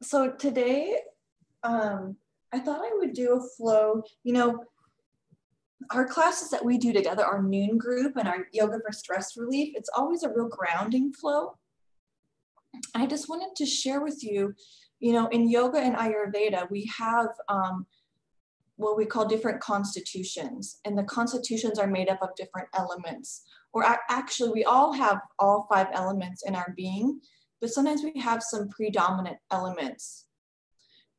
So today, I thought I would do a flow. You know, our classes that we do together, our noon group and our yoga for stress relief, it's always a real grounding flow. I just wanted to share with you, in yoga and Ayurveda, we have what we call different constitutions, and the constitutions are made up of different elements. Or actually, we all have all 5 elements in our being, but sometimes we have some predominant elements.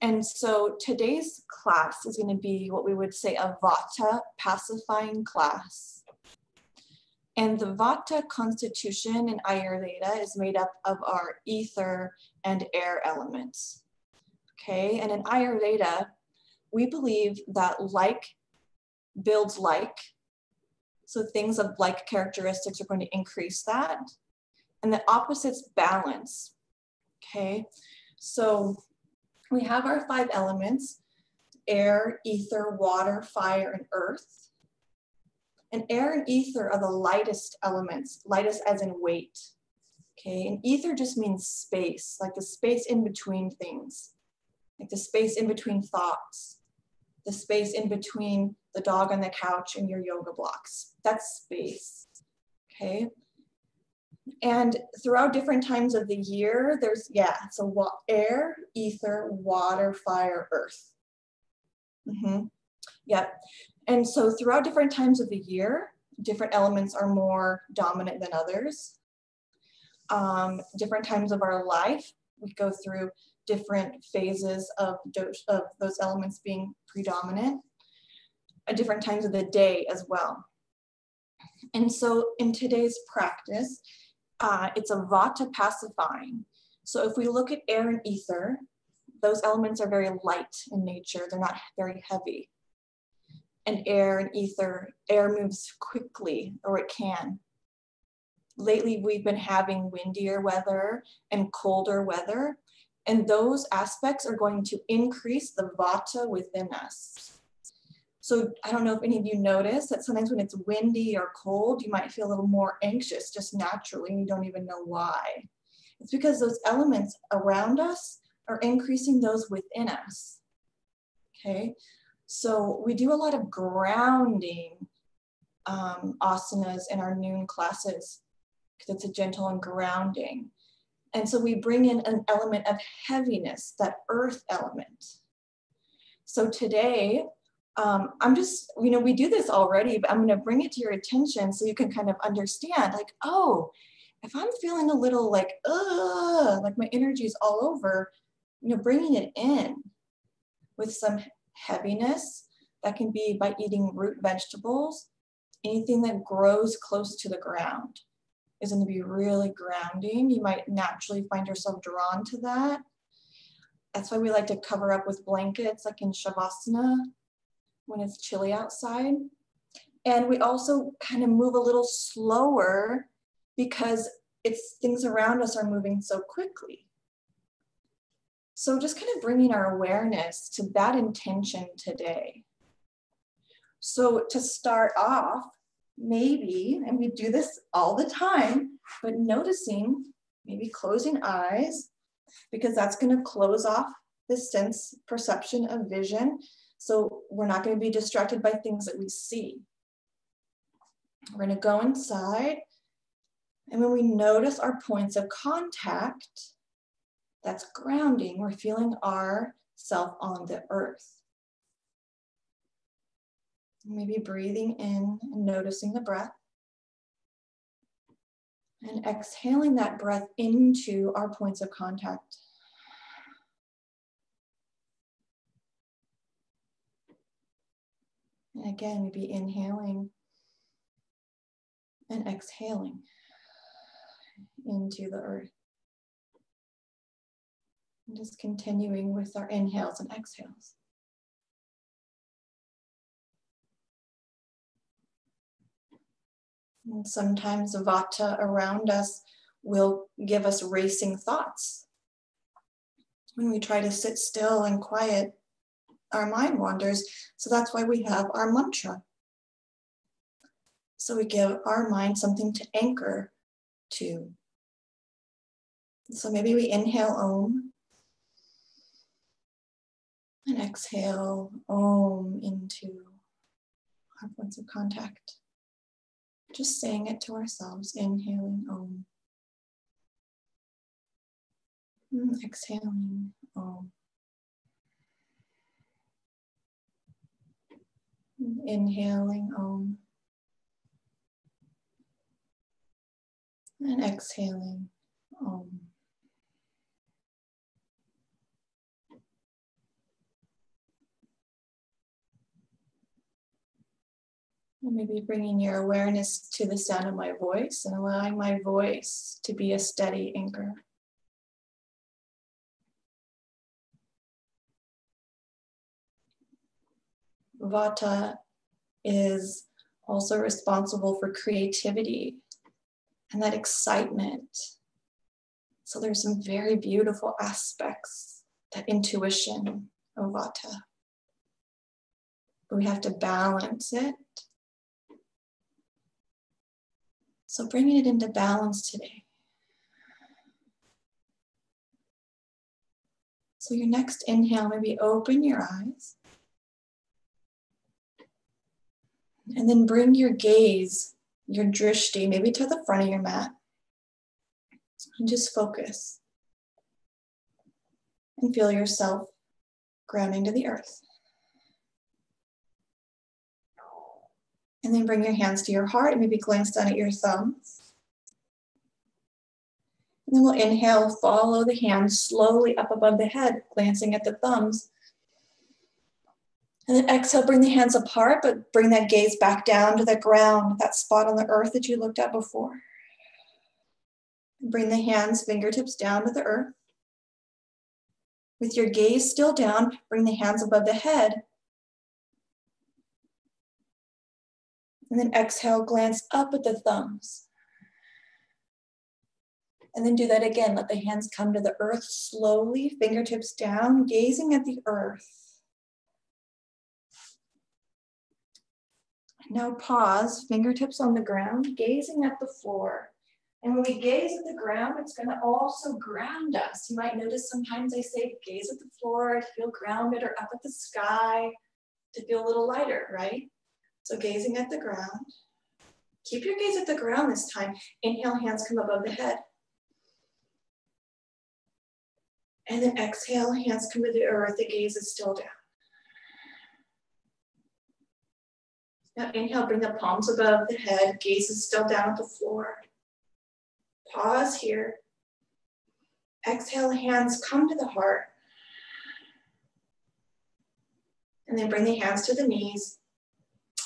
And so today's class is going to be what we would say a Vata pacifying class. And the Vata constitution in Ayurveda is made up of our ether and air elements. Okay, and in Ayurveda, we believe that like builds like. So things of like characteristics are going to increase that. And the opposites balance. Okay, so we have our 5 elements: air, ether, water, fire, and earth. And air and ether are the lightest elements, lightest as in weight. Okay, and ether just means space, like the space in between things, like the space in between thoughts, the space in between the dog on the couch and your yoga blocks. That's space, okay? And throughout different times of the year, there's, so air, ether, water, fire, earth. Yep. And so throughout different times of the year, different elements are more dominant than others. Different times of our life, we go through different phases of those elements being predominant, at different times of the day as well. And so in today's practice, it's a Vata pacifying. So if we look at air and ether, those elements are very light in nature. They're not very heavy. And air and ether, air moves quickly, or it can. Lately, we've been having windier weather and colder weather, and those aspects are going to increase the Vata within us. So I don't know if any of you notice that sometimes when it's windy or cold, you might feel a little more anxious just naturally, and you don't even know why. It's because those elements around us are increasing those within us, okay? So we do a lot of grounding asanas in our noon classes because it's a gentle and grounding. And so we bring in an element of heaviness, that earth element. So today, I'm just, we do this already, but I'm going to bring it to your attention so you can kind of understand, like, oh, if I'm feeling a little like my energy is all over, bringing it in with some heaviness. That can be by eating root vegetables. Anything that grows close to the ground is going to be really grounding. You might naturally find yourself drawn to that. That's why we like to cover up with blankets, like in Shavasana, when it's chilly outside. And we also kind of move a little slower because things around us are moving so quickly. So just kind of bringing our awareness to that intention today. So to start off, maybe, and we do this all the time, but noticing, maybe closing eyes, because that's going to close off the sense perception of vision. So we're not going to be distracted by things that we see. We're going to go inside. And when we notice our points of contact, that's grounding. We're feeling ourself on the earth. Maybe breathing in and noticing the breath. And exhaling that breath into our points of contact. And again, maybe inhaling and exhaling into the earth. And just continuing with our inhales and exhales. And sometimes the Vata around us will give us racing thoughts. When we try to sit still and quiet, our mind wanders. So that's why we have our mantra. So we give our mind something to anchor to. So maybe we inhale Om. And exhale, Om, into our points of contact. Just saying it to ourselves, inhaling Om. And exhaling Om. And inhaling Om. And exhaling Om. And maybe bringing your awareness to the sound of my voice and allowing my voice to be a steady anchor. Vata is also responsible for creativity and that excitement. So there's some very beautiful aspects, that intuition of Vata. But we have to balance it. So bringing it into balance today. So your next inhale, maybe open your eyes. And then bring your gaze, your drishti, maybe to the front of your mat. And just focus. And feel yourself grounding to the earth. And then bring your hands to your heart and maybe glance down at your thumbs. And then we'll inhale, follow the hands slowly up above the head, glancing at the thumbs. And then exhale, bring the hands apart, but bring that gaze back down to the ground, that spot on the earth that you looked at before. Bring the hands, fingertips down to the earth. With your gaze still down, bring the hands above the head. And then exhale, glance up at the thumbs. And then do that again. Let the hands come to the earth slowly, fingertips down, gazing at the earth. Now pause, fingertips on the ground, gazing at the floor. And when we gaze at the ground, it's going to also ground us. You might notice sometimes I say gaze at the floor to feel grounded, or up at the sky to feel a little lighter, right? So gazing at the ground. Keep your gaze at the ground this time. Inhale, hands come above the head. And then exhale, hands come to the earth, the gaze is still down. Now inhale, bring the palms above the head, gaze is still down at the floor. Pause here. Exhale, hands come to the heart. And then bring the hands to the knees.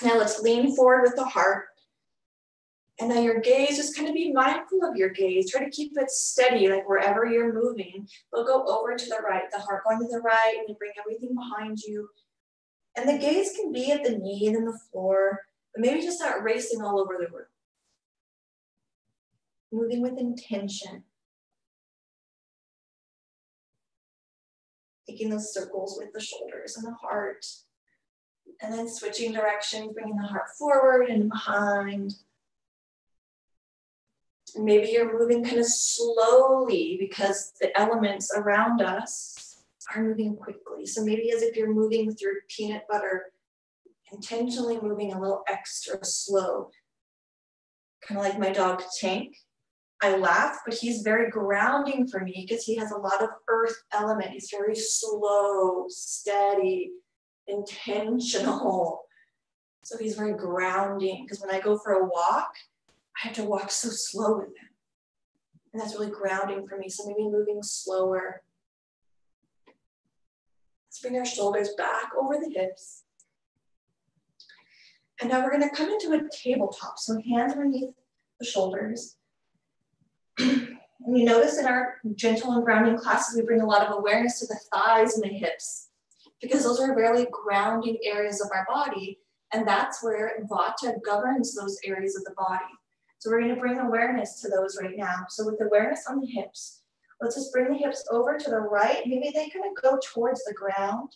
Now let's lean forward with the heart. And now your gaze, just kind of be mindful of your gaze. Try to keep it steady, like wherever you're moving. We'll go over to the right, the heart going to the right, and then bring everything behind you. And the gaze can be at the knee and the floor, but maybe just start racing all over the room. Moving with intention. Making those circles with the shoulders and the heart. And then switching directions, bringing the heart forward and behind. And maybe you're moving kind of slowly because the elements around us are moving quickly. So maybe as if you're moving through peanut butter, intentionally moving a little extra slow. Kind of like my dog Tank. I laugh, but he's very grounding for me because he has a lot of earth element. He's very slow, steady, intentional. So he's very grounding because when I go for a walk, I have to walk so slow with him. And that's really grounding for me. So maybe moving slower. Let's bring our shoulders back over the hips. And now we're going to come into a tabletop. So hands underneath the shoulders. And you notice in our gentle and grounding classes, we bring a lot of awareness to the thighs and the hips because those are really grounding areas of our body. And that's where Vata governs those areas of the body. So we're going to bring awareness to those right now. So with awareness on the hips, let's just bring the hips over to the right. Maybe they kind of go towards the ground.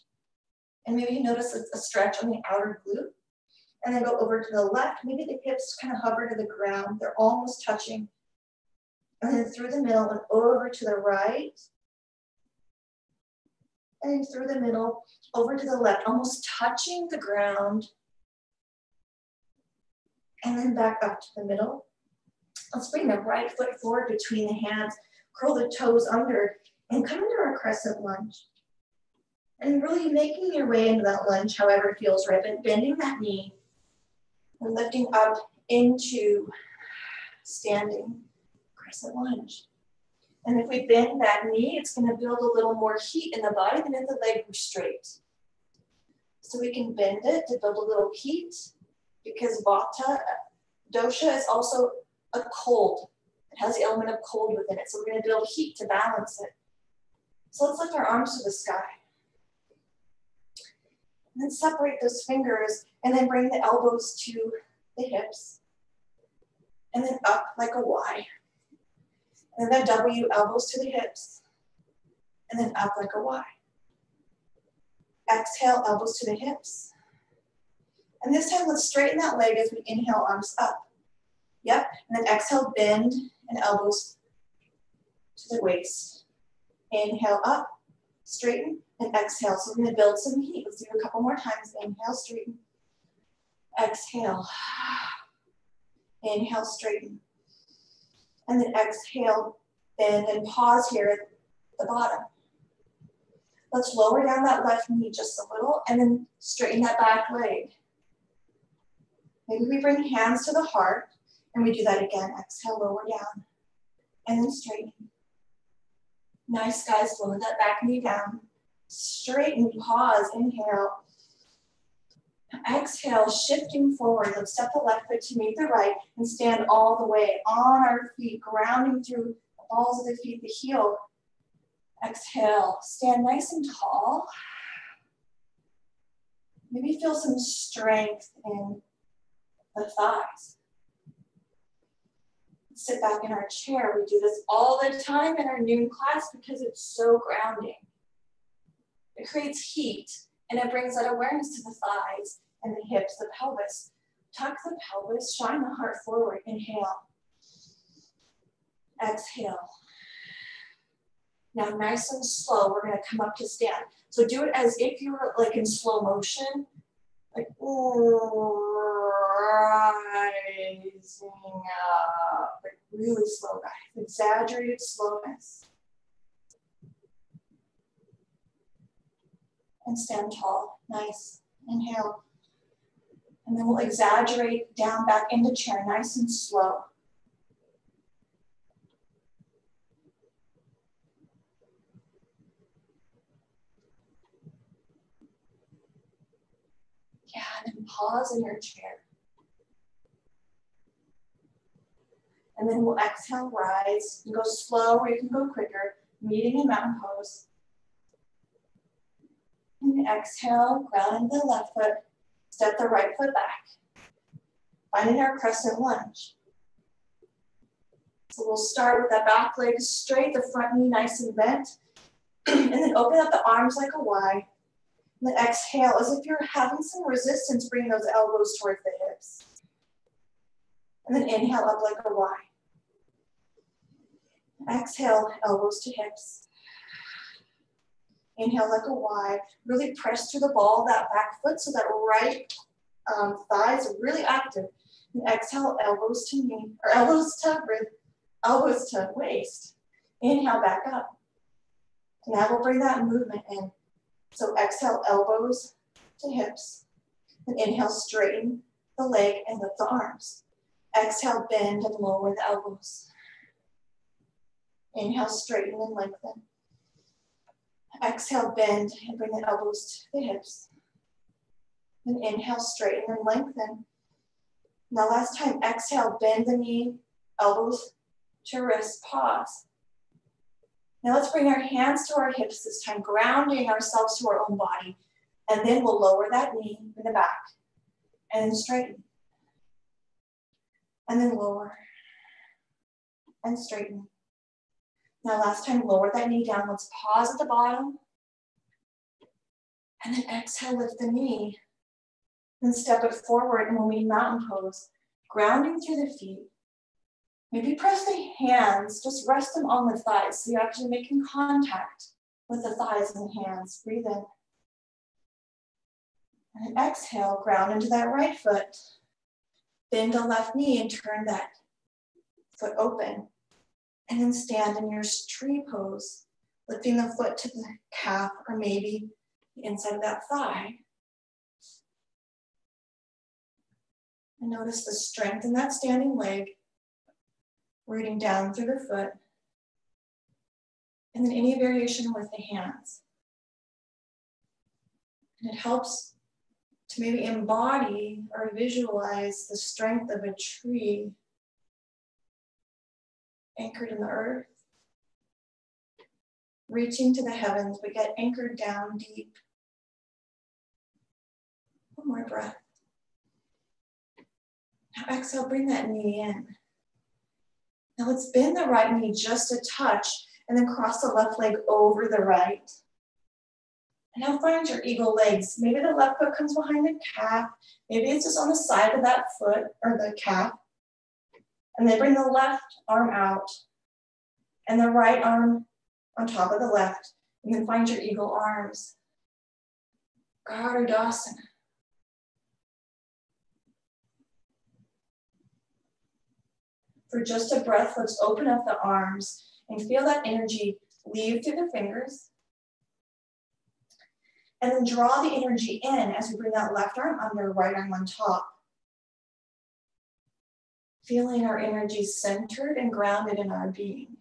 And maybe you notice a stretch on the outer glute. And then go over to the left. Maybe the hips kind of hover to the ground. They're almost touching. And then through the middle and over to the right. and then through the middle, over to the left, almost touching the ground. And then back up to the middle. Let's bring the right foot forward between the hands, curl the toes under, and come into a crescent lunge. And really making your way into that lunge, however it feels right, but bending that knee and lifting up into standing crescent lunge. And if we bend that knee, it's going to build a little more heat in the body than if the leg were straight. So we can bend it to build a little heat, because Vata dosha is also a cold. It has the element of cold within it. So we're going to build heat to balance it. So let's lift our arms to the sky. And then separate those fingers and then bring the elbows to the hips. And then up like a Y. And then W, elbows to the hips. And then up like a Y. Exhale, elbows to the hips. And this time, let's straighten that leg as we inhale, arms up. Yep, and then exhale, bend, and elbows to the waist. Inhale up, straighten, and exhale. So we're gonna build some heat. Let's do it a couple more times. Inhale, straighten. Exhale. Inhale, straighten. And then exhale, bend, and pause here at the bottom. Let's lower down that left knee just a little, and then straighten that back leg. Maybe we bring hands to the heart, and we do that again. Exhale, lower down, and then straighten. Nice, guys, lower that back knee down. Straighten, pause, inhale. Exhale, shifting forward. Let's step the left foot to meet the right and stand all the way on our feet, grounding through the balls of the feet, the heel. Exhale, stand nice and tall. Maybe feel some strength in the thighs. Sit back in our chair. We do this all the time in our noon class because it's so grounding. It creates heat and it brings that awareness to the thighs and the hips, the pelvis. Tuck the pelvis, shine the heart forward. Inhale. Exhale. Now, nice and slow, we're gonna come up to stand. So do it as if you were like in slow motion, like rising up, like really slow, guys. Exaggerated slowness. And stand tall, nice. Inhale. And then we'll exaggerate down back into chair, nice and slow. Yeah, and then pause in your chair. And then we'll exhale, rise. You can go slow or you can go quicker, meeting in mountain pose. And then exhale, ground into the left foot, step the right foot back. Finding our crescent lunge. So we'll start with that back leg straight, the front knee nice and bent. And then open up the arms like a Y. And then exhale, as if you're having some resistance, bring those elbows towards the hips. And then inhale up like a Y. Exhale, elbows to hips. Inhale like a Y. Really press through the ball of that back foot so that right thighs are really active. And exhale, elbows to knee, or elbows to waist. Inhale, back up. Now we'll bring that movement in. So exhale, elbows to hips. And inhale, straighten the leg and lift the arms. Exhale, bend and lower the elbows. Inhale, straighten and lengthen. Exhale, bend and bring the elbows to the hips. And inhale, straighten and lengthen. Now last time, exhale, bend the knee, elbows to wrist, pause. Now let's bring our hands to our hips this time, grounding ourselves to our own body. And then we'll lower that knee in the back. And then straighten. And then lower. And straighten. Now last time, lower that knee down. Let's pause at the bottom. And then exhale, lift the knee. Then step it forward and we'll meet mountain pose. Grounding through the feet. Maybe press the hands, just rest them on the thighs so you're actually making contact with the thighs and the hands. Breathe in. And then exhale, ground into that right foot. Bend the left knee and turn that foot open. And then stand in your tree pose, lifting the foot to the calf or maybe the inside of that thigh. And notice the strength in that standing leg, rooting down through the foot. And then any variation with the hands. And it helps to maybe embody or visualize the strength of a tree anchored in the earth, reaching to the heavens, but get anchored down deep. One more breath. Now exhale, bring that knee in. Now let's bend the right knee just a touch and then cross the left leg over the right. And now find your eagle legs. Maybe the left foot comes behind the calf. Maybe it's just on the side of that foot or the calf. And then bring the left arm out and the right arm on top of the left. And then find your eagle arms. Garda Asana. For just a breath, let's open up the arms and feel that energy leave through the fingers. And then draw the energy in as we bring that left arm under, right arm on top. Feeling our energy centered and grounded in our being.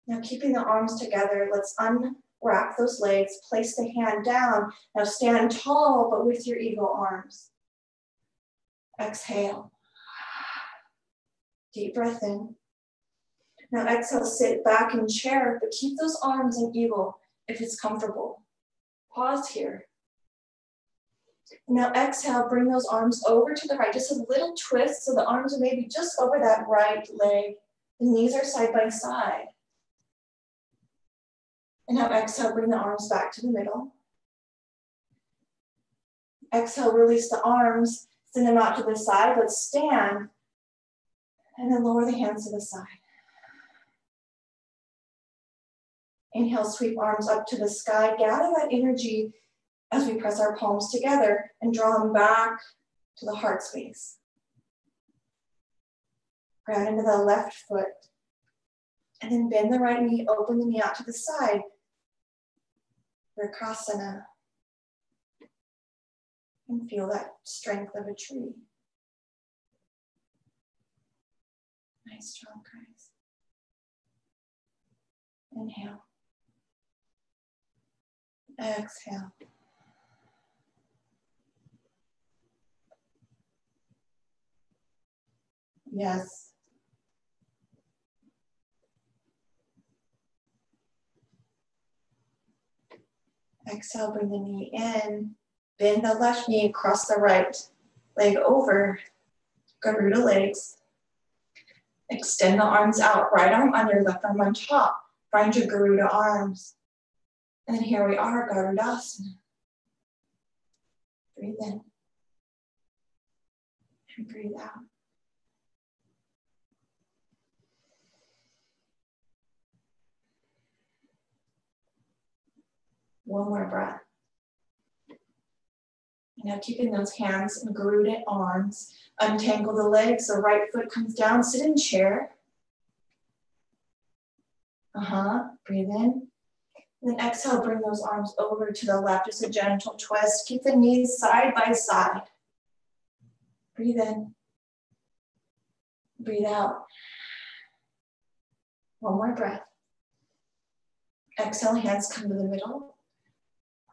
Now keeping the arms together, let's unwrap those legs, place the hand down. Now stand tall, but with your eagle arms. Exhale. Deep breath in. Now exhale, sit back in chair, but keep those arms in eagle if it's comfortable. Pause here. Now exhale, bring those arms over to the right. Just a little twist so the arms are maybe just over that right leg. The knees are side by side. And now exhale, bring the arms back to the middle. Exhale, release the arms, send them out to the side. Let's stand. And then lower the hands to the side. Inhale, sweep arms up to the sky. Gather that energy as we press our palms together and draw them back to the heart space. Ground into the left foot. And then bend the right knee, open the knee out to the side. Vrksasana. And feel that strength of a tree. Nice strong guys. Inhale. Exhale. Yes. Exhale, bring the knee in. Bend the left knee, cross the right leg over. Garuda legs. Extend the arms out. Right arm under, left arm on top. Find your Garuda arms. And then here we are, Garuda Asana. Breathe in. And breathe out. One more breath. Now keeping those hands in Garuda arms. Untangle the legs, the right foot comes down, sit in chair. Breathe in. And then exhale, bring those arms over to the left, just a gentle twist. Keep the knees side by side. Breathe in. Breathe out. One more breath. Exhale, hands come to the middle.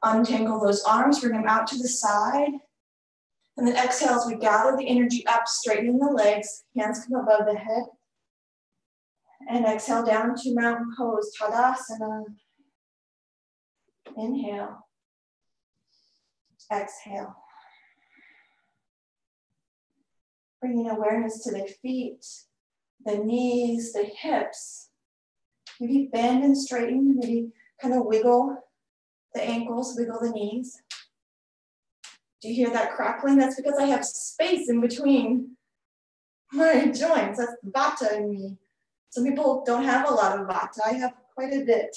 Untangle those arms, bring them out to the side. And then exhale as we gather the energy up, straightening the legs. Hands come above the head. And exhale down to mountain pose, Tadasana. Inhale. Exhale. Bringing awareness to the feet, the knees, the hips. Maybe bend and straighten, maybe kind of wiggle the ankles, wiggle the knees. Do you hear that crackling? That's because I have space in between my joints. That's Vata in me. Some people don't have a lot of Vata. I have quite a bit.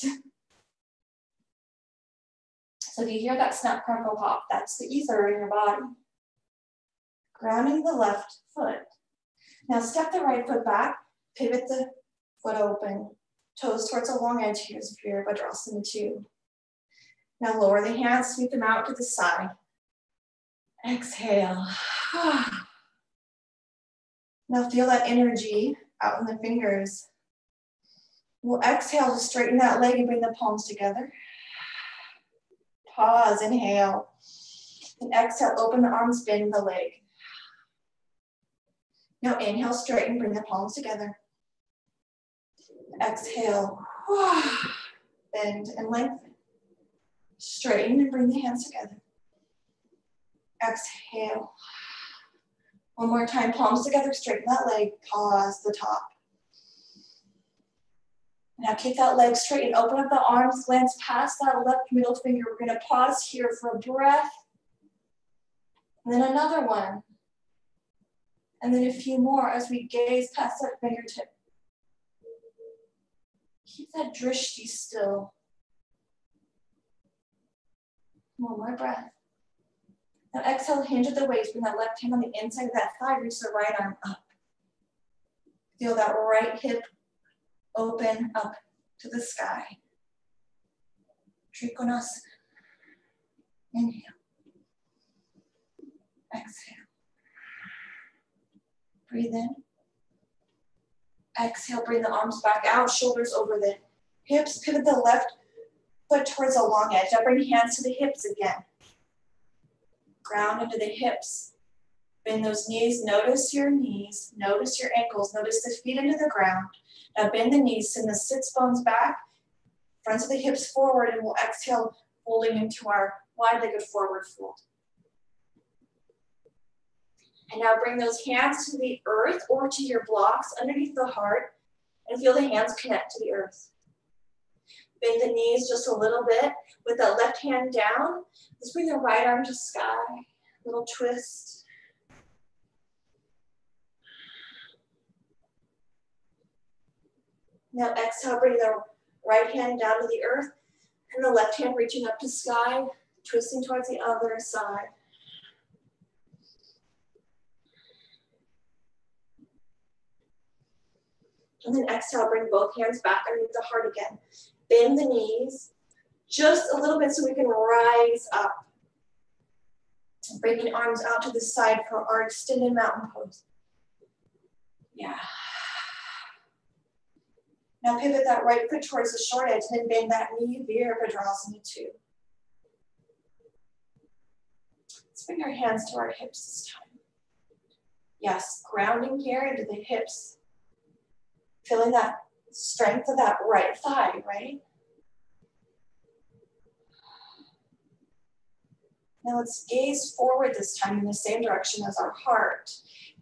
So if you hear that snap, crackle, pop, that's the ether in your body. Grounding the left foot. Now step the right foot back, pivot the foot open, toes towards the long edge. Here's Virabhadrasana 2. Now lower the hands, sweep them out to the side. Exhale. Now feel that energy out in the fingers. We'll exhale to straighten that leg and bring the palms together. Pause, inhale. And exhale, open the arms, bend the leg. Now inhale, straighten, bring the palms together. Exhale, bend and lengthen. Straighten and bring the hands together. Exhale. One more time, palms together, straighten that leg, pause the top. Now kick that leg straight and open up the arms, glance past that left middle finger. We're gonna pause here for a breath. And then another one. And then a few more as we gaze past that fingertip. Keep that drishti still. One more breath. Now exhale, hinge at the waist. Bring that left hand on the inside of that thigh. Reach the right arm up. Feel that right hip open up to the sky. Trikonasana. Inhale. Exhale. Breathe in. Exhale, bring the arms back out, shoulders over the hips. Pivot the left foot towards the long edge. Now bring hands to the hips again. Ground into the hips. Bend those knees. Notice your knees. Notice your ankles. Notice the feet into the ground. Now bend the knees. Send the sits bones back. Fronts of the hips forward. And we'll exhale, folding into our wide-legged forward fold. And now bring those hands to the earth or to your blocks underneath the heart and feel the hands connect to the earth. Bend the knees just a little bit with that left hand down. Let's bring the right arm to sky. Little twist. Now exhale, bring the right hand down to the earth and the left hand reaching up to sky, twisting towards the other side. And then exhale, bring both hands back underneath the heart again. Bend the knees just a little bit so we can rise up. Bringing arms out to the side for our extended mountain pose. Yeah. Now pivot that right foot towards the short edge and then bend that knee, Virabhadrasana 2. Let's bring our hands to our hips this time. Yes, grounding here into the hips. Feeling that strength of that right thigh, right? Now let's gaze forward this time in the same direction as our heart.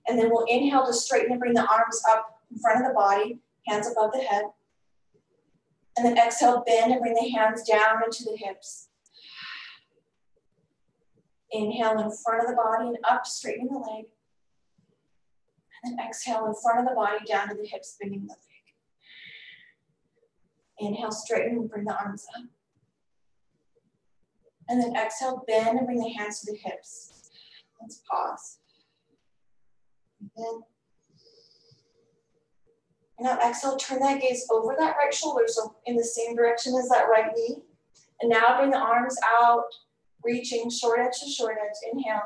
And then we'll inhale to straighten and bring the arms up in front of the body, hands above the head. And then exhale, bend and bring the hands down into the hips. Inhale in front of the body and up, straightening the leg. And then exhale in front of the body, down to the hips, bending the leg. Inhale, straighten and bring the arms up. And then exhale, bend and bring the hands to the hips. Let's pause. And now exhale, turn that gaze over that right shoulder, so in the same direction as that right knee. And now bring the arms out, reaching short edge to short edge. Inhale.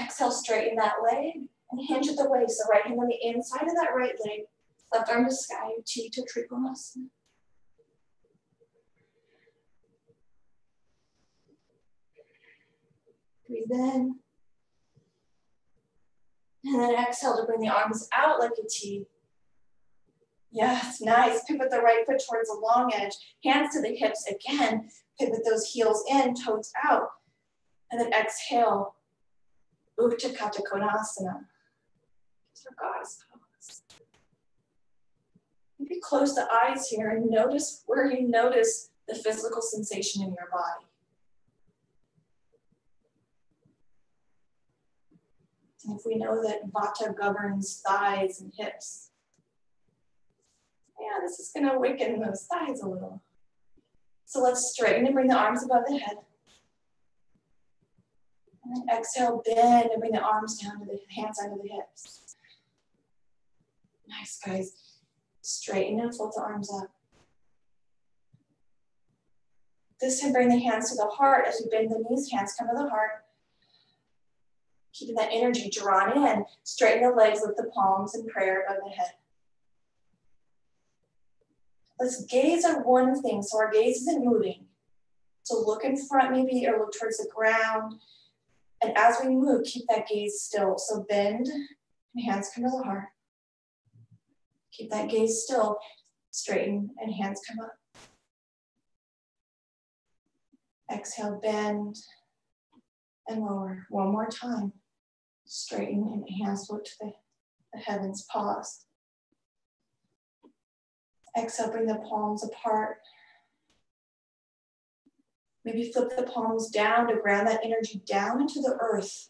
Exhale, straighten that leg and hinge at the waist. The right hand on the inside of that right leg. Left arm to sky, chi to Trikonasana. Breathe in. And then exhale to bring the arms out like a T. Yes, nice. Pivot the right foot towards the long edge. Hands to the hips again. Pivot those heels in, toes out. And then exhale. Utthita Konasana. It's our goddess pose. Maybe close the eyes here and notice where you notice the physical sensation in your body. And if we know that Vata governs thighs and hips, Yeah, this is going to awaken those thighs a little. So let's straighten and bring the arms above the head. And then exhale, bend and bring the arms down to the hands under the hips. Nice, guys. Straighten and fold the arms up. This time, bring the hands to the heart. As you bend the knees, hands come to the heart. Keeping that energy drawn in. Straighten the legs, lift the palms in prayer above the head. Let's gaze on one thing. So our gaze isn't moving. So look in front maybe or look towards the ground. And as we move, keep that gaze still. So bend and hands come to the heart. Keep that gaze still. Straighten and hands come up. Exhale, bend and lower. One more time. Straighten and hands look to the heavens. Pause. Exhale, bring the palms apart. Maybe flip the palms down to ground that energy down into the earth,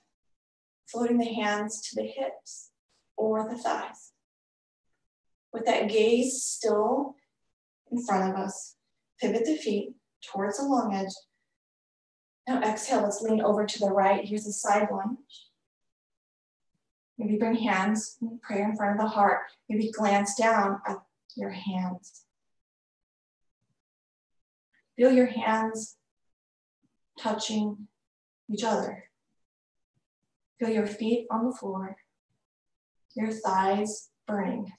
floating the hands to the hips or the thighs. With that gaze still in front of us, pivot the feet towards the long edge. Now exhale, let's lean over to the right. Here's a side lunge. Maybe bring hands and prayer in front of the heart. Maybe glance down at your hands. Feel your hands touching each other. Feel your feet on the floor, your thighs burning.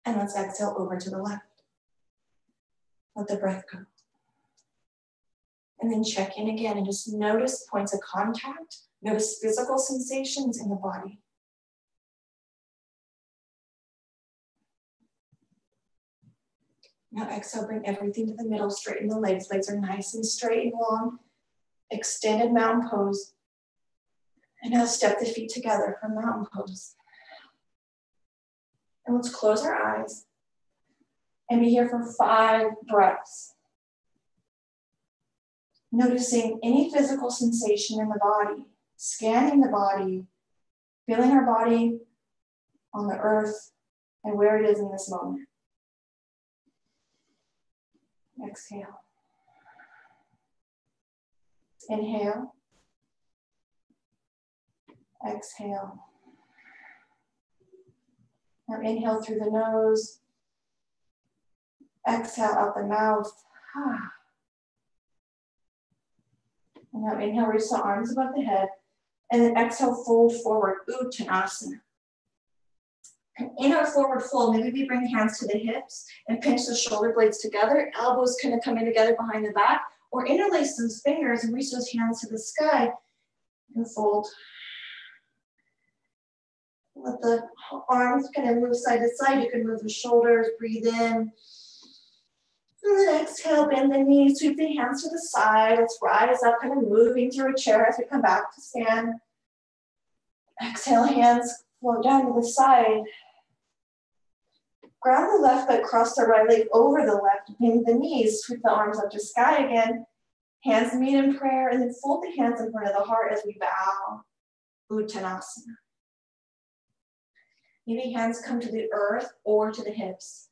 And let's exhale over to the left. Let the breath go. And then check in again and just notice points of contact. Notice physical sensations in the body. Now exhale, bring everything to the middle, straighten the legs. Legs are nice and straight and long. Extended mountain pose. And now step the feet together for mountain pose. And let's close our eyes and be here for 5 breaths. Noticing any physical sensation in the body, scanning the body, feeling our body on the earth and where it is in this moment. Exhale. Inhale. Exhale. Now inhale through the nose. Exhale out the mouth. And now inhale, reach the arms above the head. And then exhale, fold forward, Uttanasana. And in our forward fold, maybe we bring hands to the hips and pinch the shoulder blades together. Elbows kind of come in together behind the back. Or interlace those fingers and reach those hands to the sky and fold. Let the arms kind of move side to side. You can move the shoulders, breathe in. And then exhale, bend the knees, sweep the hands to the side. Let's rise up, kind of moving through a chair as we come back to stand. Exhale, hands float down to the side. Ground the left leg, cross the right leg over the left, bend the knees, sweep the arms up to sky again. Hands meet in prayer, and then fold the hands in front of the heart as we bow. Uttanasana. Maybe hands come to the earth or to the hips.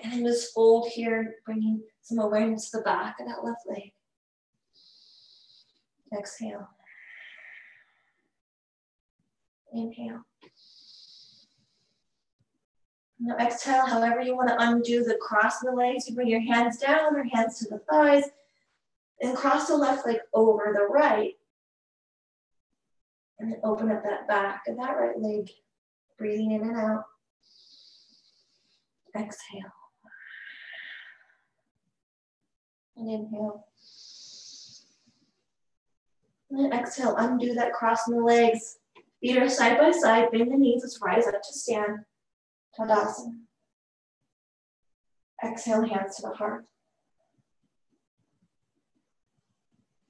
And then just fold here, bringing some awareness to the back of that left leg. Exhale. Inhale. Now exhale, however you want to undo the cross of the legs. You bring your hands down or hands to the thighs. And cross the left leg over the right. And then open up that back of that right leg. Breathing in and out. Exhale. And inhale. And then exhale, undo that cross in the legs. Feet are side by side, bend the knees, let's rise up to stand. Tadasana. Exhale, hands to the heart.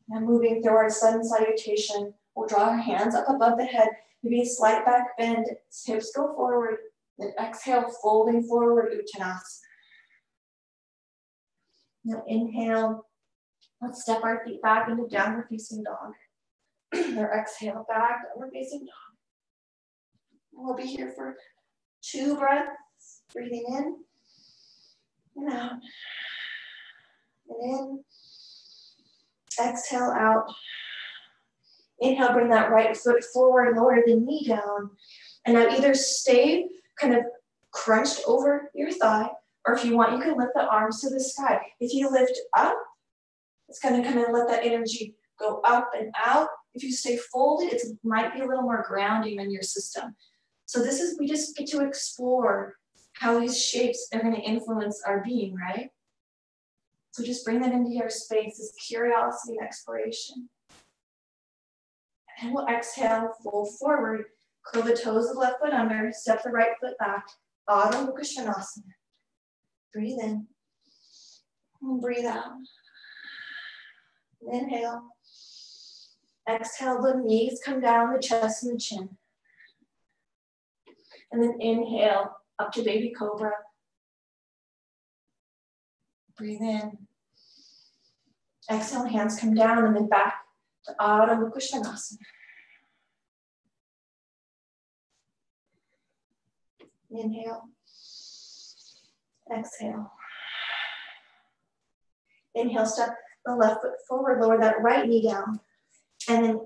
Now moving through our sun salutation, we'll draw our hands up above the head, maybe a slight back bend, hips go forward, then exhale, folding forward, Uttanasana. Now inhale, let's step our feet back into downward facing dog. Or exhale, back, downward facing dog. We'll be here for 2 breaths. Breathing in and out. And in. Exhale out. Inhale, bring that right foot forward, lower the knee down. And now either stay kind of crunched over your thigh, or if you want, you can lift the arms to the sky. If you lift up, it's going to kind of let that energy go up and out. If you stay folded, it might be a little more grounding in your system. So we just get to explore how these shapes are going to influence our being, right? So just bring that into your space, this curiosity and exploration. And we'll exhale, fold forward, curl the toes of the left foot under, step the right foot back, Adho Mukha Svanasana. Breathe in, and breathe out. Inhale. Exhale, the knees come down, the chest and the chin. And then inhale, up to baby cobra. Breathe in. Exhale, hands come down and then back to Adho Mukha Svanasana. Inhale. Exhale. Inhale, step the left foot forward, lower that right knee down. And then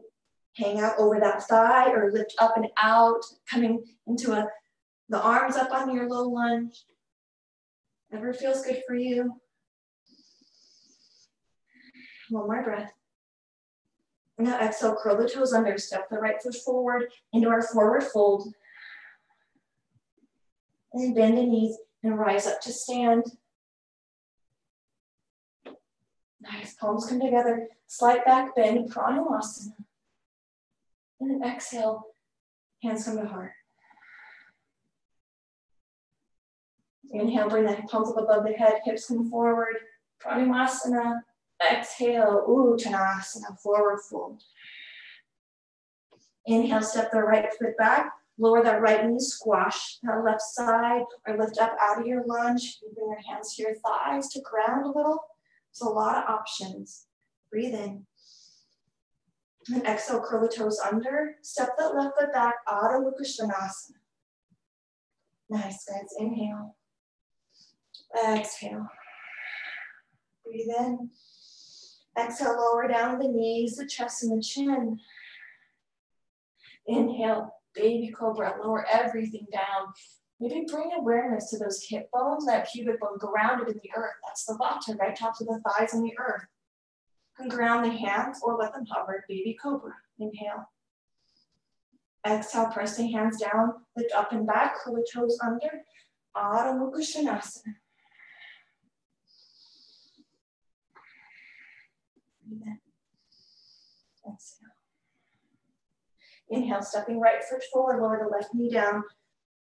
hang out over that thigh or lift up and out, coming into the arms up on your low lunge. Whatever feels good for you. One more breath. Now exhale, curl the toes under, step the right foot forward into our forward fold. And then bend the knees and rise up to stand. Nice, palms come together, slight back bend, Pranayama. And then exhale, hands come to heart. Inhale, bring the palms up above the head, hips come forward, Pranayama. Exhale, Uttanasana, forward fold. Inhale, step the right foot back, lower that right knee, squash that left side, or lift up out of your lunge. You bring your hands to your thighs to ground a little. There's a lot of options. Breathe in. And exhale, curl the toes under, step that left foot back, Adho Mukha Svanasana. Nice, guys. Inhale. Exhale. Breathe in. Exhale, lower down the knees, the chest and the chin. Inhale, baby cobra, lower everything down. Maybe bring awareness to those hip bones, that pubic bone grounded in the earth. That's the Vata, right? Top of the thighs in the earth. You can ground the hands or let them hover, baby cobra. Inhale. Exhale, press the hands down, lift up and back, curl the toes under. Adho Mukha Svanasana. Breathe in. Exhale. Inhale, stepping right foot forward, lower the left knee down.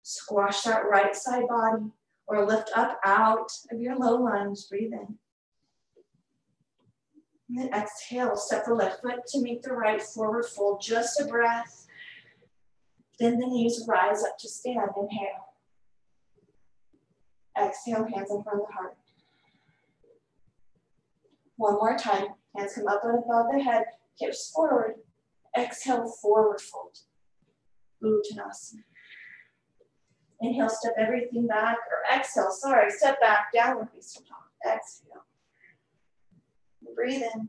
Squash that right side body or lift up out of your low lunge. Breathe in. And then exhale, step the left foot to meet the right, forward fold. Just a breath. Then the knees rise up to stand. Inhale. Exhale, hands in front of the heart. One more time. Hands come up and above the head, hips forward. Exhale, forward fold. Uttanasana. Inhale, step everything back, or exhale, step back, downward facing dog. Exhale. Breathe in.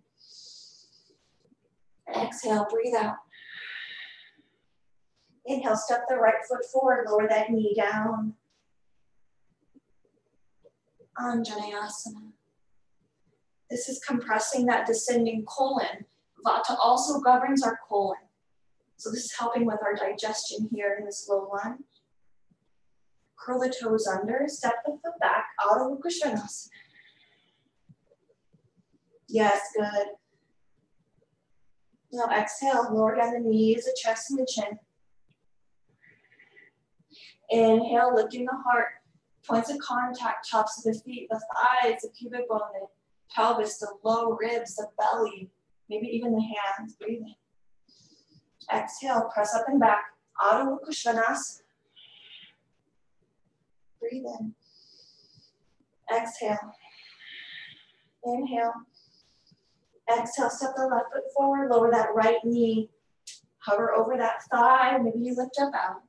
Exhale, breathe out. Inhale, step the right foot forward, lower that knee down. Anjaneyasana. This is compressing that descending colon. Vata also governs our colon. So this is helping with our digestion here in this low lunge. Curl the toes under, step the foot back, Adho Mukha Svanasana. Yes, good. Now exhale, lower down the knees, the chest and the chin. Inhale, lifting the heart, points of contact, tops of the feet, the thighs, the pubic bone, the pelvis, the low ribs, the belly, maybe even the hands. Breathe in. Exhale, press up and back, Adho Mukha Svanasana. Breathe in. Exhale. Inhale. Exhale, step the left foot forward, lower that right knee. Hover over that thigh, maybe you lift up out.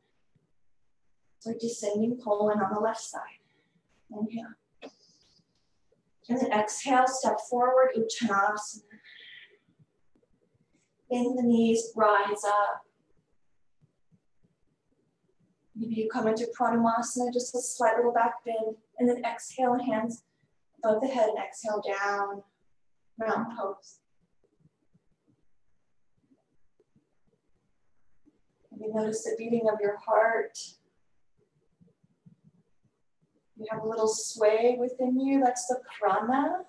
So descending colon on the left side. Inhale. And then exhale, step forward, Uttanasana. Bend the knees, rise up. Maybe you come into Pranayama, just a slight little back bend, and then exhale, hands above the head, and exhale down, mountain pose. Maybe notice the beating of your heart. You have a little sway within you, that's the prana.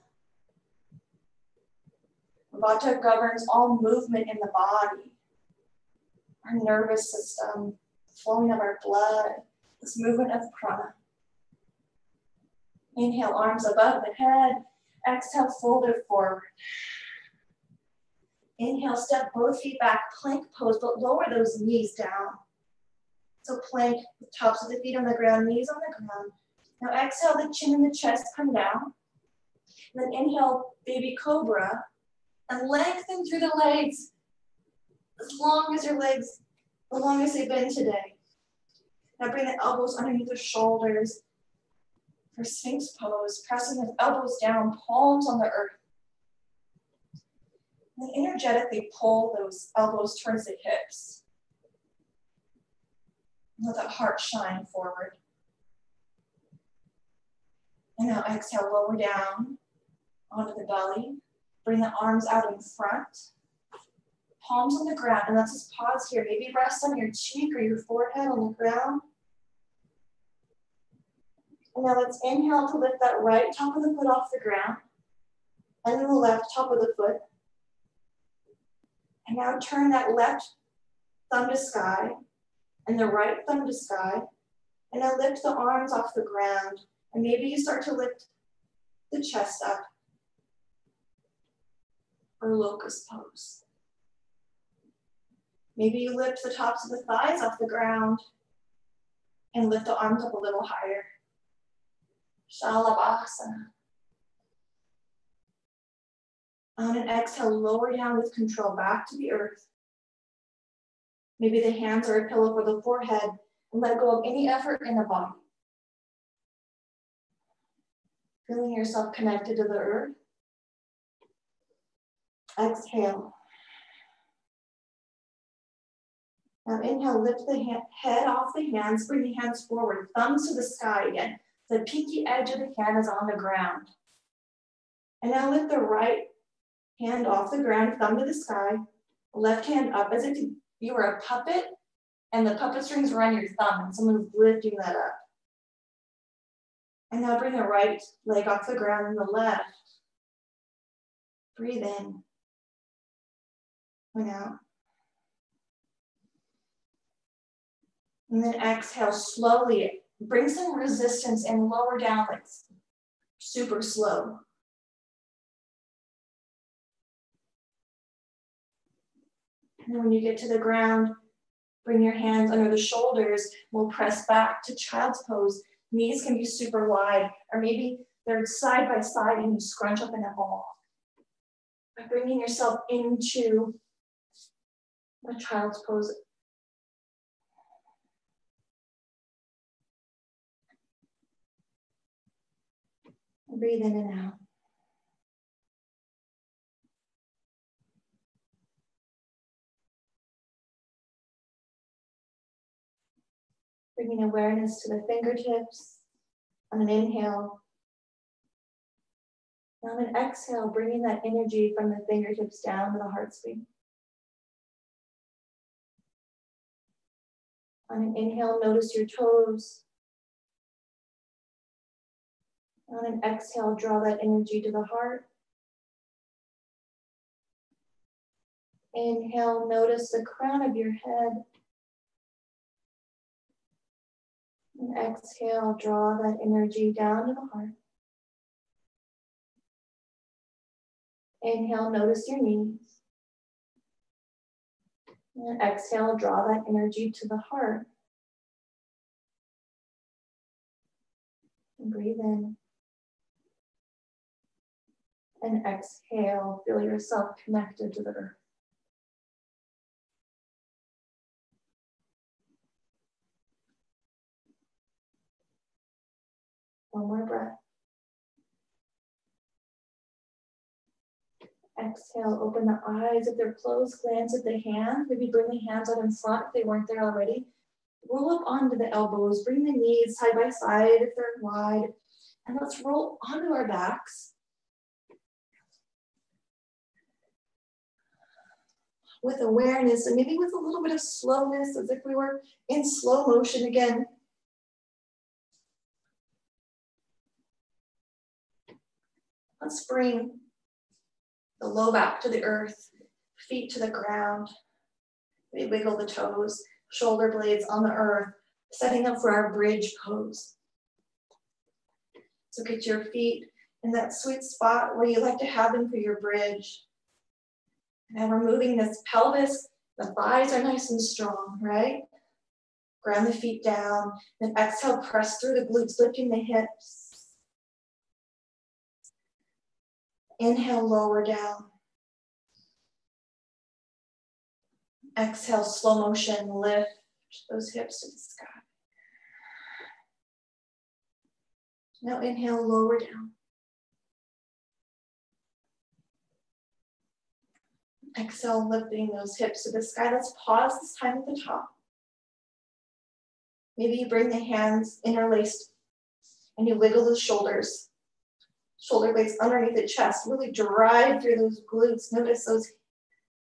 Vata governs all movement in the body. Our nervous system, the flowing of our blood, this movement of prana. Inhale, arms above the head. Exhale, fold it forward. Inhale, step both feet back, plank pose, but lower those knees down. So plank with tops of the feet on the ground, knees on the ground. Now exhale, the chin and the chest come down. And then inhale, baby cobra, and lengthen through the legs as long as your legs, the longest they've been today. Now bring the elbows underneath the shoulders for Sphinx pose, pressing the elbows down, palms on the earth. And then energetically pull those elbows towards the hips. Let that heart shine forward. And now exhale, lower down onto the belly. Bring the arms out in front. Palms on the ground. And let's just pause here. Maybe rest on your cheek or your forehead on the ground. And now let's inhale to lift that right top of the foot off the ground. And then the left top of the foot. And now turn that left thumb to sky and the right thumb to sky. And now lift the arms off the ground. And maybe you start to lift the chest up, or locust pose. Maybe you lift the tops of the thighs off the ground and lift the arms up a little higher. Shalabhasana. On an exhale, lower down with control back to the earth. Maybe the hands are a pillow for the forehead, and let go of any effort in the body. Feeling yourself connected to the earth. Exhale. Now inhale, lift the head off the hands, bring the hands forward, thumbs to the sky again. The pinky edge of the hand is on the ground. And now lift the right hand off the ground, thumb to the sky, left hand up as if you were a puppet and the puppet strings were on your thumb and someone's lifting that up. And now bring the right leg off the ground and the left. Breathe in. And out. And then exhale slowly. Bring some resistance and lower down like super slow. And then when you get to the ground, bring your hands under the shoulders. We'll press back to child's pose. Knees can be super wide, or maybe they're side by side and you scrunch up in a ball. By bringing yourself into the child's pose. Breathe in and out. Bringing awareness to the fingertips on an inhale. And on an exhale, bringing that energy from the fingertips down to the heart space. On an inhale, notice your toes. On an exhale, draw that energy to the heart. Inhale, notice the crown of your head. And exhale, draw that energy down to the heart. Inhale, notice your knees. And exhale, draw that energy to the heart. And breathe in. And exhale, feel yourself connected to the earth. One more breath. Exhale, open the eyes. If they're closed, glance at the hands. Maybe bring the hands out in front if they weren't there already. Roll up onto the elbows. Bring the knees side by side if they're wide. And let's roll onto our backs. With awareness and maybe with a little bit of slowness, as if we were in slow motion again. Let's bring the low back to the earth, feet to the ground. We wiggle the toes, shoulder blades on the earth, setting up for our bridge pose. So get your feet in that sweet spot where you like to have them for your bridge. And we're moving this pelvis, the thighs are nice and strong, right? Ground the feet down, then exhale, press through the glutes, lifting the hips. Inhale, lower down. Exhale, slow motion, lift those hips to the sky. Now inhale, lower down. Exhale, lifting those hips to the sky. Let's pause this time at the top. Maybe you bring the hands interlaced and you wiggle the shoulders. Shoulder blades underneath the chest. Really drive through those glutes. Notice those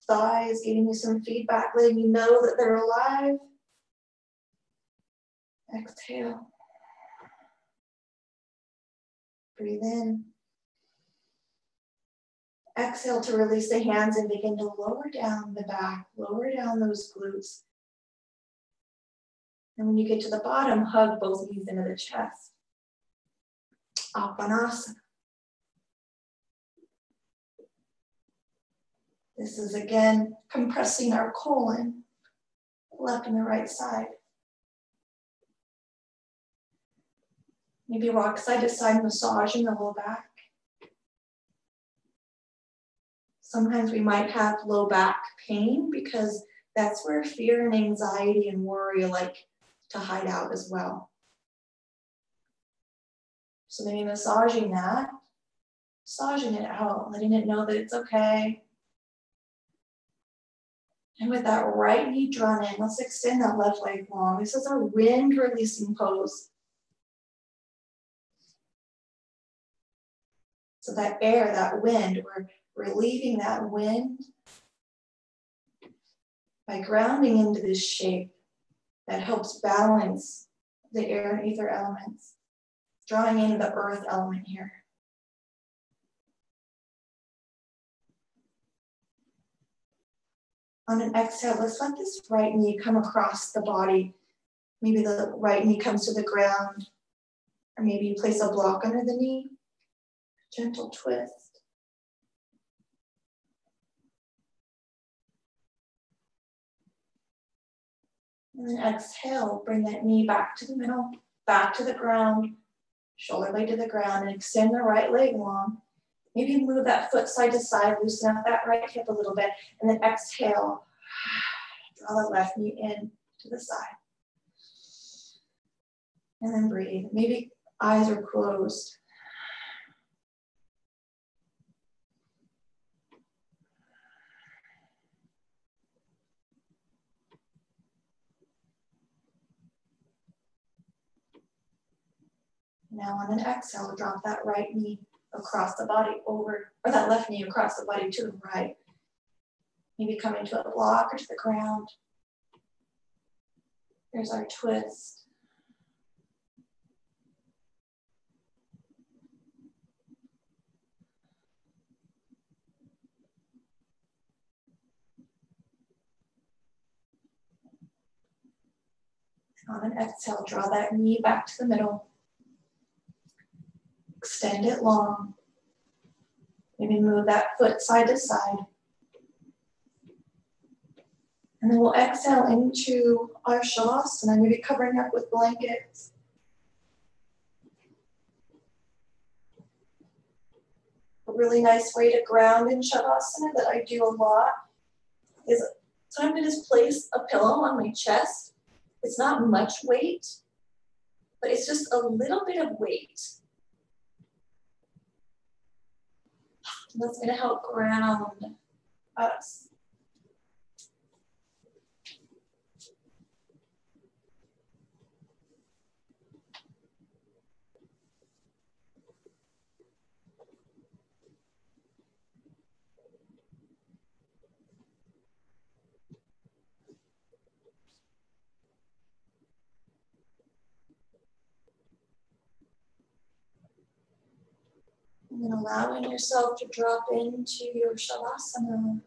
thighs giving you some feedback, letting you know that they're alive. Exhale. Breathe in. Exhale to release the hands and begin to lower down the back, lower down those glutes. And when you get to the bottom, hug both knees into the chest. Asana. This is again compressing our colon, left and the right side. Maybe rock side to side, massaging the low back. Sometimes we might have low back pain because that's where fear and anxiety and worry like to hide out as well. So maybe massaging that, massaging it out, letting it know that it's okay. And with that right knee drawn in, let's extend that left leg long. This is our wind releasing pose. So that air, that wind, we're relieving that wind by grounding into this shape that helps balance the air and ether elements, drawing in the earth element here. On an exhale, let's let this right knee come across the body. Maybe the right knee comes to the ground, or maybe you place a block under the knee. Gentle twist. And then exhale, bring that knee back to the middle, back to the ground, shoulder blade to the ground, and extend the right leg long. Maybe move that foot side to side, loosen up that right hip a little bit, and then exhale. Draw the left knee in to the side. And then breathe. Maybe eyes are closed. Now on an exhale, drop that right knee across the body over, or that left knee across the body to the right. Maybe coming to a block or to the ground. Here's our twist. On an exhale, draw that knee back to the middle. Extend it long. Maybe move that foot side to side. And then we'll exhale into our shavasana, maybe covering up with blankets. A really nice way to ground in shavasana that I do a lot is so I'm going to just place a pillow on my chest. It's not much weight, but it's just a little bit of weight. That's going to help ground us. And then allowing yourself to drop into your shavasana.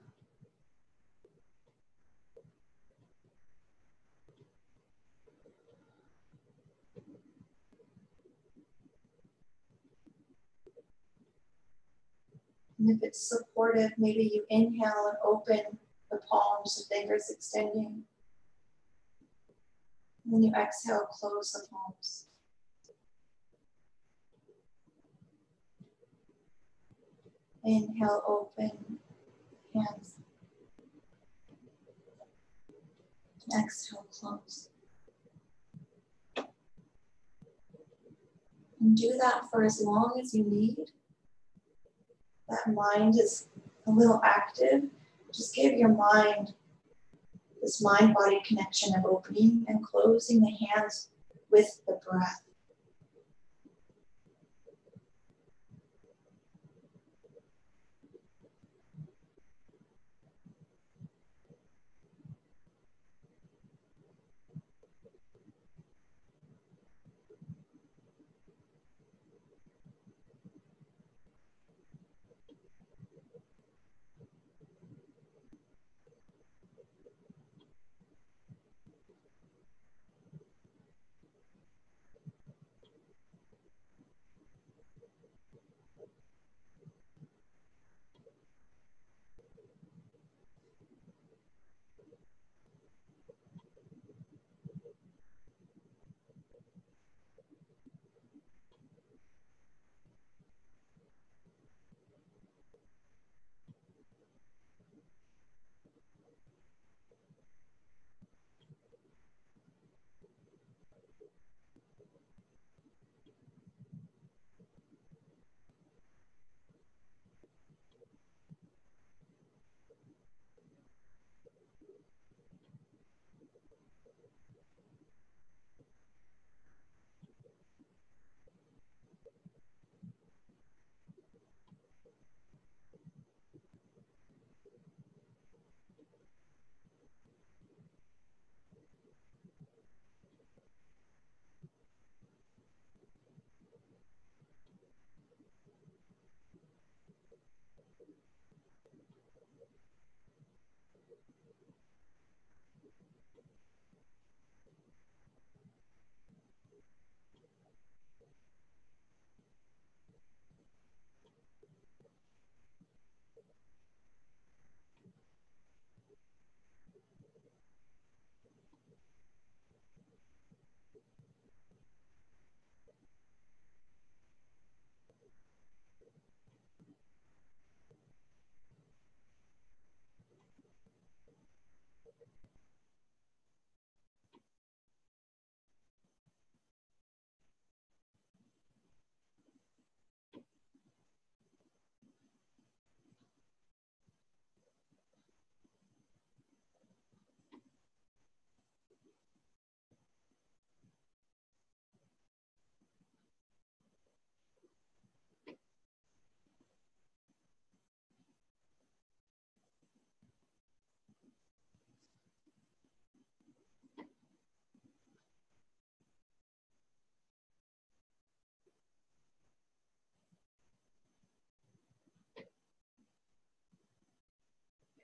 And if it's supportive, maybe you inhale and open the palms, the fingers extending. And then you exhale, close the palms. Inhale, open hands. Exhale, close. And do that for as long as you need. That mind is a little active. Just give your mind this mind-body connection of opening and closing the hands with the breath.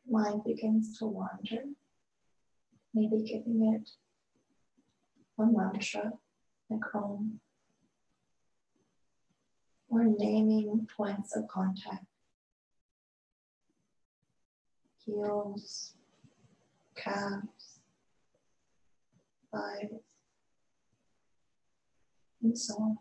Mind begins to wander, maybe giving it a mantra, like home, or naming points of contact, heels, calves, thighs, and so on.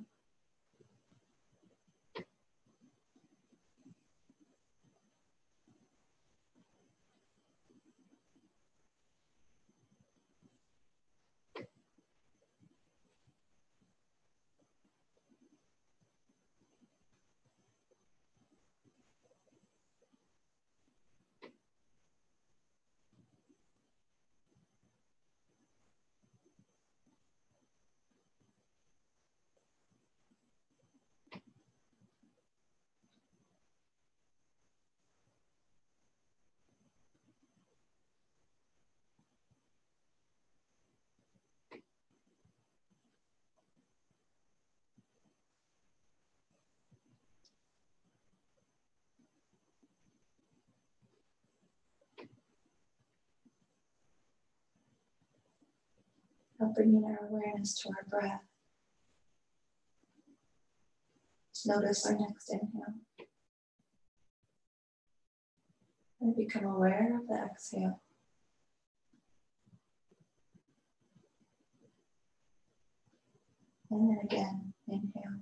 Now bringing our awareness to our breath. Just notice our next inhale. And become aware of the exhale. And then again, inhale.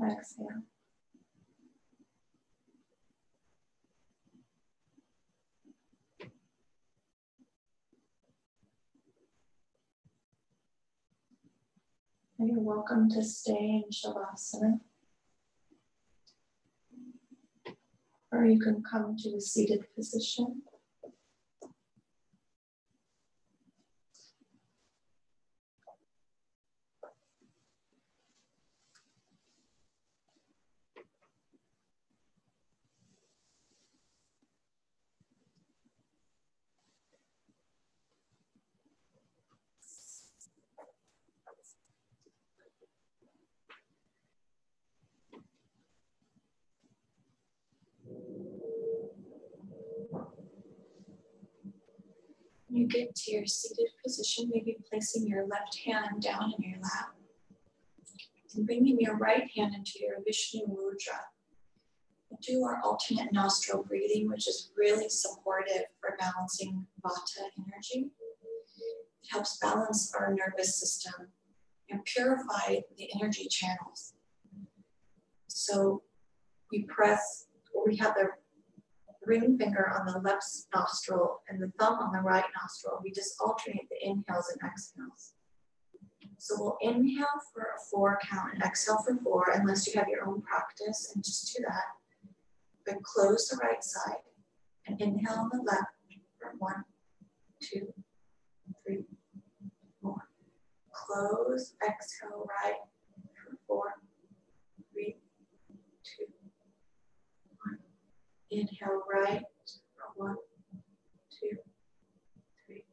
Exhale. And you're welcome to stay in Shavasana. Or you can come to a seated position. When you get to your seated position, maybe placing your left hand down in your lap and bringing your right hand into your Vishnu Mudra. We'll do our alternate nostril breathing, which is really supportive for balancing Vata energy. It helps balance our nervous system and purify the energy channels. So we have the ring finger on the left nostril and the thumb on the right nostril. We just alternate the inhales and exhales. So we'll inhale for a 4 count and exhale for 4, unless you have your own practice, and just do that. Then close the right side and inhale on the left for 1, 2, 3, 4. Close, exhale right for 4, 3, 2, 1. Inhale right for 1, 2, 3.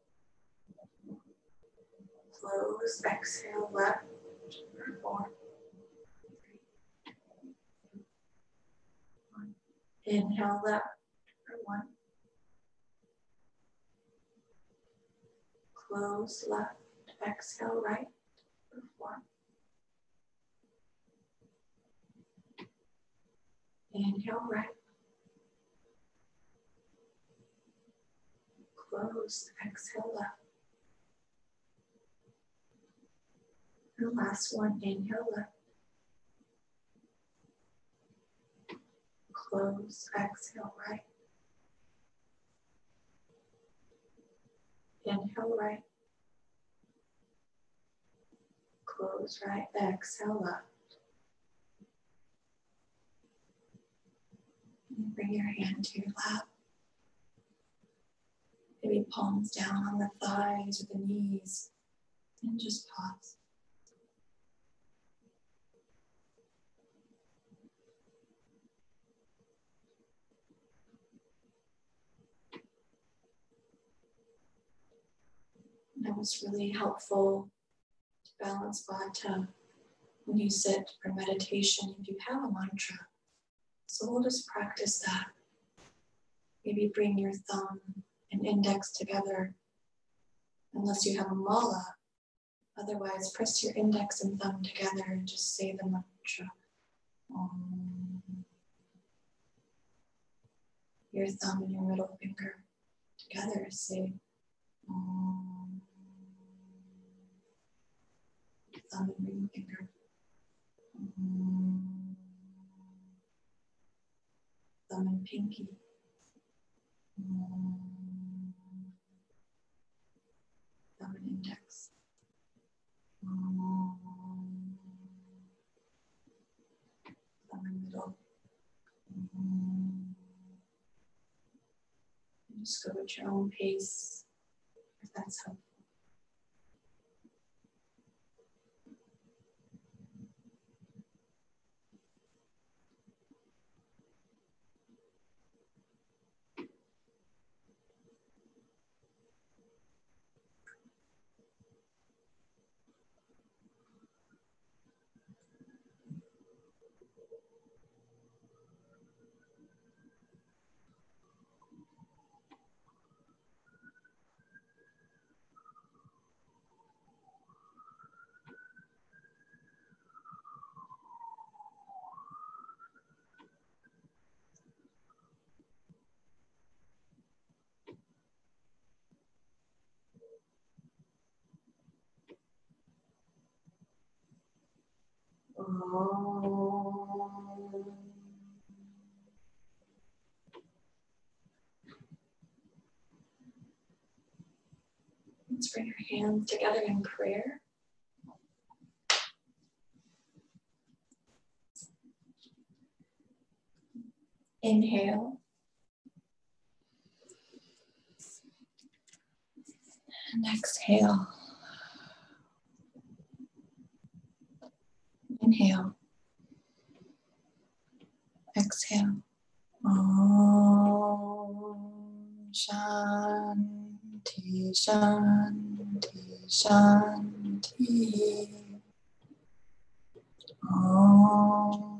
Close, exhale left for 4, 3, 1. Inhale left for 1. Close left, exhale right for 4. Inhale right. Close, exhale left. And last one, inhale left. Close, exhale right. Inhale right. Close right, exhale left. And bring your hand to your lap. Maybe palms down on the thighs or the knees. And just pause. That was really helpful to balance Vata when you sit for meditation if you have a mantra. So we'll just practice that. Maybe bring your thumb and index together, unless you have a mala. Otherwise, press your index and thumb together and just say the mantra. Om. Your thumb and your middle finger together, say Om. Thumb and ring finger. Om. Thumb and pinky. Om. Thumb and index. Om. Thumb and middle. Om. And just go at your own pace, if that's helpful. Let's bring our hands together in prayer. Inhale. And exhale. Inhale. Exhale. Om Shanti, Shanti, Shanti. Om.